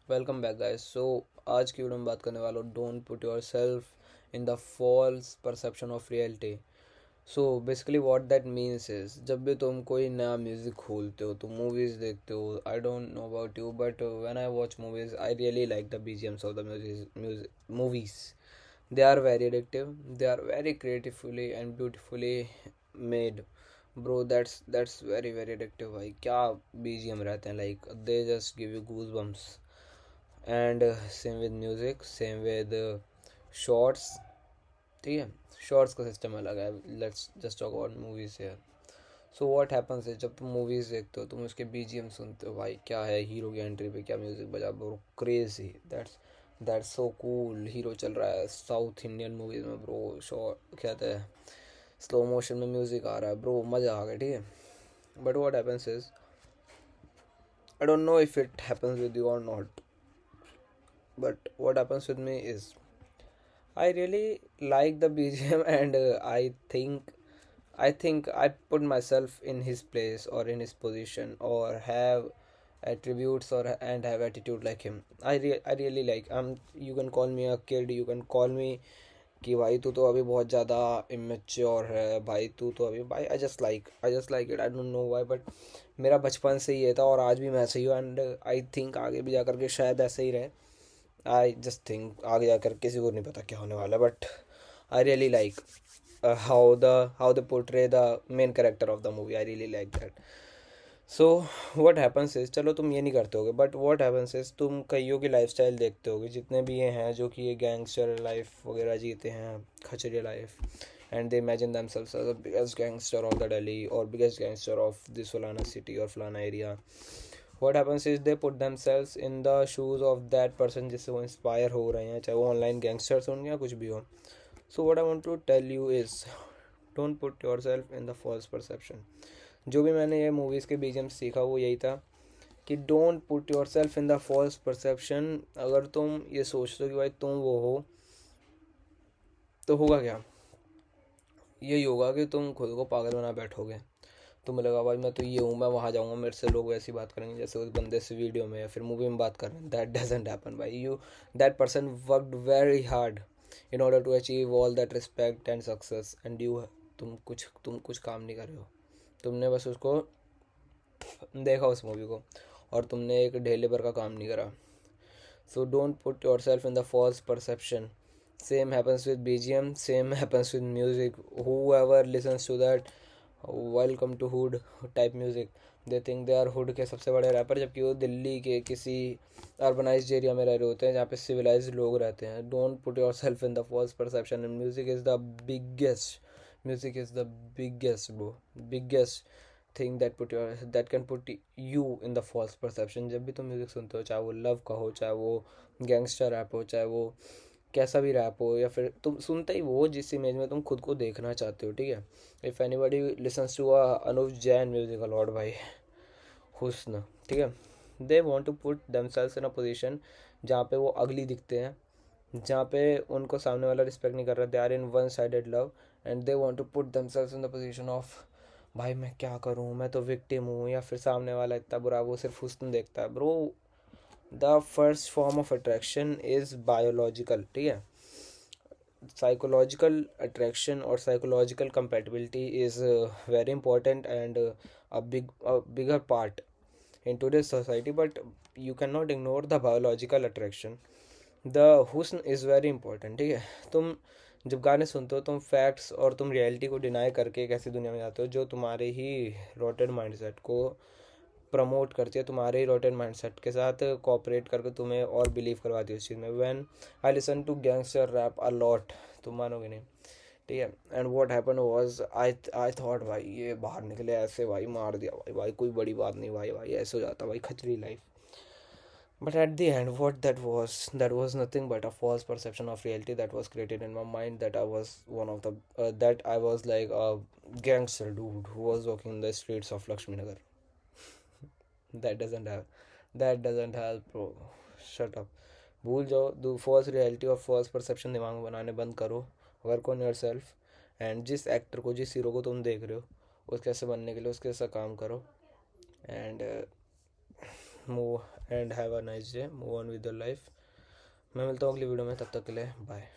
Welcome back guys. आज की video में बात करने वाला हूँ don't put yourself in the false perception of reality. Basically what that means is, जब भी तुम कोई नया म्यूज़िक खोलते हो, तुम मूवीज़ देखते हो, I don't know about you but when I watch movies I really like the BGMs of the music movies. They are very addictive, they are very creatively and beautifully made. Bro that's very very addictive भाई। क्या BGM रहते हैं, like they just give you goosebumps. And same with music, same with shorts. ठीक है, shorts का system अलग है। Let's just talk about movies है। सो व्हाट हैपन्स है, जब तुम मूवीज़ देखते हो तुम उसके बीजीएम सुनते हो, भाई क्या है, हीरो की एंट्री पे क्या म्यूज़िक बजा, bro crazy. That's so cool. Hero चल रहा है साउथ इंडियन मूवीज़ में, ब्रो शॉर्ट क्या कहते हैं, स्लो मोशन में म्यूज़िक आ रहा है, ब्रो मज़ा आ गया। ठीक है, but what happens is, I don't know if it happens with you और not, but what happens with me is I really like the BGM and I think I put myself in his place or in his position or have attributes or and have attitude like him. I really like, you can call me a kid, you can call me कि भाई तू तो अभी बहुत ज़्यादा immature है, भाई तू तो अभी, भाई I just like it, I don't know why but मेरा बचपन से ये था और आज भी मैं ऐसे ही हूँ एंड आई थिंक आगे भी जा के शायद ऐसे ही रहे। आई जस्ट थिंक आगे जाकर किसी को नहीं पता क्या होने वाला है, but I really like how they portray the main character of the movie. I really like that. So what happens is, चलो तुम ये नहीं करते होगे, बट व्हाट हैपन्स इज तुम कईयों की लाइफ स्टाइल देखते होगे, जितने भी ये हैं जो कि ये गैंगस्टर लाइफ वगैरह जीते हैं, खचरिया life, and they imagine themselves as the biggest gangster of the Delhi or biggest gangster of this Fulana city or Fulana area. What happens is they put themselves in the shoes of that person जिससे वो inspire हो रहे हैं, चाहे वो online gangsters हों या कुछ भी हो। So what I want to tell you is don't put yourself in the false perception. जो भी मैंने ये मूवीज़ के बीच में सीखा वो यही था कि don't put yourself in the false perception. अगर तुम ये सोचते हो कि भाई तुम वो हो, तो होगा क्या, यही होगा कि तुम खुद को पागल बना बैठोगे। तुम्हें लगा भाई मैं तो ये हूँ, मैं वहाँ जाऊँगा मेरे से लोग ऐसी बात करेंगे जैसे उस बंदे से वीडियो में या फिर मूवी में बात कर रहे हैं। दैट डजेंट हैपन भाई। That person worked very hard in order to achieve all that respect and success and तुम कुछ काम नहीं कर रहे हो। तुमने बस उसको देखा उस मूवी को और तुमने एक ढेले पर का काम नहीं करा। So don't put yourself in the false perception. Same happens with BGM, same happens with music. whoever listens to that welcome to hood type music, they think they are hood के सबसे बड़े wrapper, जबकि वो दिल्ली के किसी urbanised area में रह रहे होते हैं जहाँ पे सिविलाइज लोग रहते हैं। Don't put yourself in the false perception and music is the biggest वो biggest thing that can put you in the false perception. जब भी तुम म्यूज़िक सुनते हो, चाहे वो लव का हो, चाहे वो गैंगस्टर रैप हो, चाहे वो कैसा भी रैप हो, या फिर तुम सुनते ही वो जिस इमेज में तुम खुद को देखना चाहते हो। ठीक है, if anybody listens to Anuv Jain music a lot भाई, हुस्न, ठीक है, they want to put themselves in a position जहाँ पे वो अगली दिखते हैं, जहाँ पे उनको सामने वाला रिस्पेक्ट नहीं कर रहा, they are in one sided love and they want to put themselves in the position of भाई मैं क्या करूँ, मैं तो विक्टिम हूँ, या फिर सामने वाला इतना बुरा, वो सिर्फ हुस्न देखता है। Bro the first form of attraction is biological. ठीक है, psychological attraction or psychological compatibility is very important and a bigger part in today's society, but you cannot ignore the biological attraction. The husn is very important। ठीक है, तुम जब गाने सुनते हो तुम फैक्ट्स और तुम रियलिटी को डिनाई करके एक ऐसी दुनिया में जाते हो जो तुम्हारे ही रोटेड माइंडसेट को प्रमोट करती है, तुम्हारे ही रोटेड माइंडसेट के साथ कोऑपरेट करके तुम्हें और बिलीव करवाती है उस चीज़ में। When I listen to gangster rap a lot, तुम मानोगे नहीं। ठीक है, and what happen was I thought भाई ये बाहर निकले ऐसे, भाई मार दिया भाई कोई बड़ी बात नहीं, भाई ऐसे हो जाता भाई, खचरी life. But at the end, what that was nothing but a false perception of reality that was created in my mind, that I was one of the that I was like a gangster dude who was walking in the streets of Lakshmi Nagar. that doesn't have that doesn't help, bro. Shut up. भूल जाओ, दो false reality और false perception दिमाग में बनाने बंद करो। Work on your self and जिस एक्टर को, जिस हीरो को तुम देख रहे हो उसके ऐसे बनने के लिए उसके ऐसा काम करो। And move and have a nice day, move on with your life. मैं मिलता हूँ अगली वीडियो में, तब तक के लिए बाय।